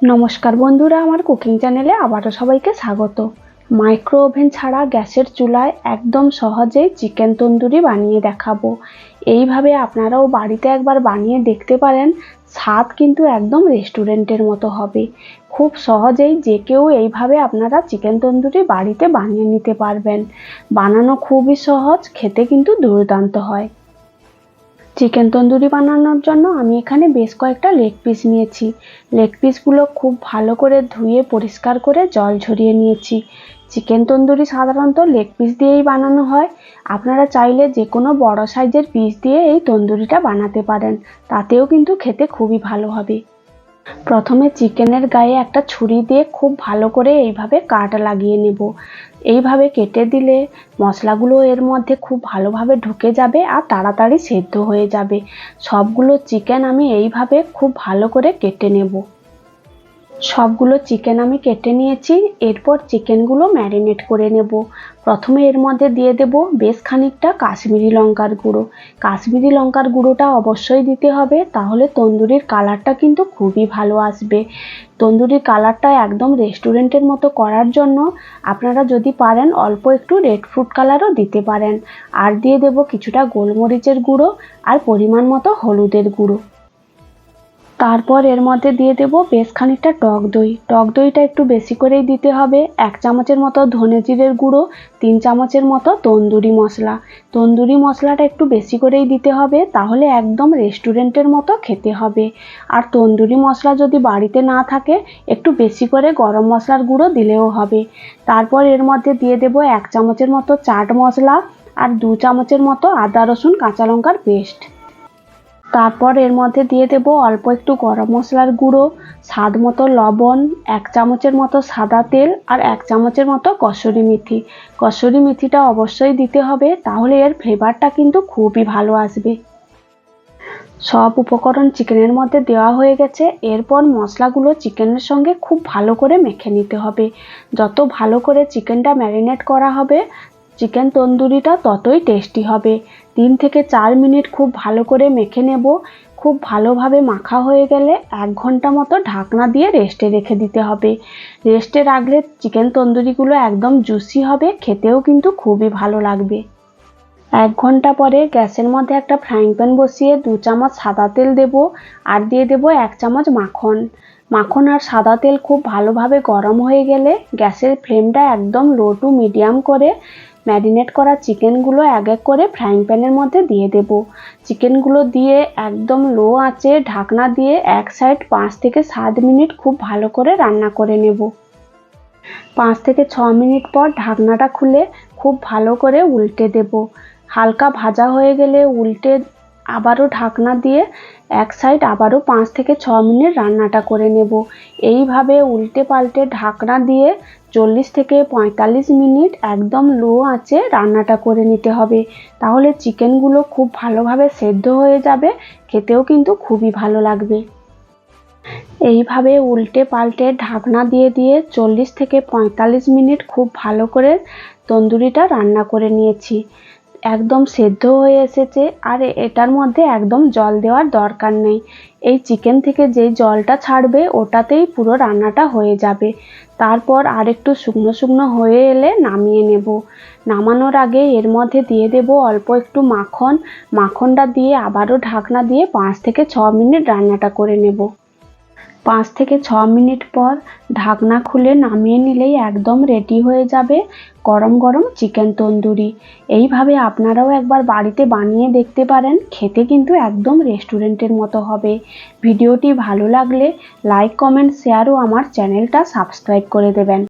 নমস্কার বন্ধুরা, আমার কুকিং চ্যানেলে আবারও সবাইকে স্বাগত। মাইক্রো ওভেন ছাড়া গ্যাসের চুলায় একদম সহজেই চিকেন তন্দুরি বানিয়ে দেখাবো। এইভাবে আপনারাও বাড়িতে একবার বানিয়ে দেখতে পারেন। স্বাদ কিন্তু একদম রেস্টুরেন্টের মতো হবে। খুব সহজেই যে কেউ এইভাবে আপনারা চিকেন তন্দুরি বাড়িতে বানিয়ে নিতে পারবেন। বানানো খুবই সহজ, খেতে কিন্তু দুর্দান্ত হয়। চিকেন তন্দুরি বানানোর জন্য আমি এখানে বেশ কয়েকটা লেগ পিস নিয়েছি। লেগ পিসগুলো খুব ভালো করে ধুয়ে পরিষ্কার করে জল ঝরিয়ে নিয়েছি। চিকেন তন্দুরি সাধারণত লেগ পিস দিয়েই বানানো হয়। আপনারা চাইলে যে কোনো বড় সাইজের পিস দিয়ে এই তন্দুরিটা বানাতে পারেন, তাতেও কিন্তু খেতে খুবই ভালো হবে। প্রথমে চিকেনের গায়ে একটা ছুরি দিয়ে খুব ভালো করে এইভাবে কাট লাগিয়ে নেব। এইভাবে কেটে দিলে মশলাগুলো এর মধ্যে খুব ভালোভাবে ঢুকে যাবে আর তাড়াতাড়ি সেদ্ধ হয়ে যাবে। সবগুলো চিকেন আমি এইভাবে খুব ভালো করে কেটে নেব। সবগুলো চিকেন আমি কেটে নিয়েছি। এরপর চিকেনগুলো ম্যারিনেট করে নেব। প্রথমে এর মধ্যে দিয়ে দেব বেশ খানিকটা কাশ্মীরি লঙ্কার গুঁড়ো। কাশ্মীরি লঙ্কার গুঁড়োটা অবশ্যই দিতে হবে, তাহলে তন্দুরির কালারটা কিন্তু খুবই ভালো আসবে। তন্দুরির কালারটা একদম রেস্টুরেন্টের মতো করার জন্য আপনারা যদি পারেন অল্প একটু রেড ফুড কালারও দিতে পারেন। আর দিয়ে দেব কিছুটা গোলমরিচের গুঁড়ো আর পরিমাণ মতো হলুদের গুঁড়ো। তারপর এর মধ্যে দিয়ে দেব বেশ খানিকটা টক দই। টক দইটা একটু বেশি করেই দিতে হবে। 1 চামচের মতো ধনে জিরের গুঁড়ো, 3 চামচের মতো তন্দুরি মশলা। তন্দুরি মশলাটা একটু বেশি করেই দিতে হবে, তাহলে একদম রেস্টুরেন্টের মতো খেতে হবে। আর তন্দুরি মশলা যদি বাড়িতে না থাকে, একটু বেশি করে গরম মশলার গুঁড়ো দিলেও হবে। তারপর এর মধ্যে দিয়ে দেব 1 চামচের মতো চাট মশলা আর 2 চামচের মতো আদা রসুন কাঁচা লঙ্কার পেস্ট। তারপর এর মধ্যে দিয়ে দেব অল্প একটু গরম মশলার গুঁড়ো, স্বাদ মতো লবণ, 1 চামচের মতো সাদা তেল আর 1 চামচের মতো কসুরি মেথি। কসুরি মেথিটা অবশ্যই দিতে হবে, তাহলে এর ফ্লেভারটা কিন্তু খুবই ভালো আসবে। সব উপকরণ চিকেনের মধ্যে দেওয়া হয়ে গেছে। এরপর মশলাগুলো চিকেনের সঙ্গে খুব ভালো করে মেখে নিতে হবে। যত ভালো করে চিকেনটা ম্যারিনেট করা হবে, চিকেন তন্দুরিটা ততই টেস্টি হবে। 3 থেকে 4 মিনিট খুব ভালো করে মেখে নেব। খুব ভালোভাবে মাখা হয়ে গেলে 1 ঘন্টা মতো ঢাকনা দিয়ে রেস্টে রেখে দিতে হবে। রেস্টে রাখলে চিকেন তন্দুরিগুলো একদম জুসি হবে, খেতেও কিন্তু খুবই ভালো লাগবে। 1 ঘন্টা পরে গ্যাসের মধ্যে একটা ফ্রাইং প্যান বসিয়ে 2 চামচ সাদা তেল দেব আর দিয়ে দেব 1 চামচ মাখন। মাখন আর সাদা তেল খুব ভালোভাবে গরম হয়ে গেলে গ্যাসের ফ্লেমটা একদম লো টু মিডিয়াম করে ম্যারিনেট করা চিকেনগুলো এক এক করে ফ্রাইং প্যানের মধ্যে দিয়ে দেব। চিকেনগুলো দিয়ে একদম লো আঁচে ঢাকনা দিয়ে এক সাইড 5 থেকে 7 মিনিট খুব ভালো করে রান্না করে নেব। 5 থেকে 6 মিনিট পর ঢাকনাটা খুলে খুব ভালো করে উল্টে দেব। হালকা ভাজা হয়ে গেলে উল্টে আবারও ঢাকনা দিয়ে এক সাইড আবারও 5 থেকে 6 মিনিট রান্নাটা করে নেব। এইভাবে উল্টে পাল্টে ঢাকনা দিয়ে 40 থেকে 45 মিনিট একদম লো আঁচে রান্নাটা করে নিতে হবে। তাহলে চিকেনগুলো খুব ভালোভাবে সেদ্ধ হয়ে যাবে, খেতেও কিন্তু খুবই ভালো লাগবে। এইভাবে উল্টে পাল্টে ঢাকনা দিয়ে দিয়ে 40 থেকে 45 মিনিট খুব ভালো করে তন্দুরিটা রান্না করে নিয়েছি। একদম সেদ্ধ হয়ে এসেছে আর এটার মধ্যে একদম জল দেওয়ার দরকার নেই। এই চিকেন থেকে যে জলটা ছাড়বে ওটাতেই পুরো রান্নাটা হয়ে যাবে। তারপর আর একটু শুকনো শুকনো হয়ে এলে নামিয়ে নেব। নামানোর আগে এর মধ্যে দিয়ে দেব অল্প একটু মাখন। মাখনটা দিয়ে আবারও ঢাকনা দিয়ে 5 থেকে 6 মিনিট রান্নাটা করে নেব। 5 থেকে 6 মিনিট পর ঢাকনা খুলে নামিয়ে নিলেই একদম রেডি হয়ে যাবে গরম গরম চিকেন তন্দুরি। এইভাবে আপনারাও একবার বাড়িতে বানিয়ে দেখতে পারেন, খেতে কিন্তু একদম রেস্টুরেন্টের মতো হবে। ভিডিওটি ভালো লাগলে লাইক, কমেন্ট, শেয়ার ও আমার চ্যানেলটা সাবস্ক্রাইব করে দেবেন।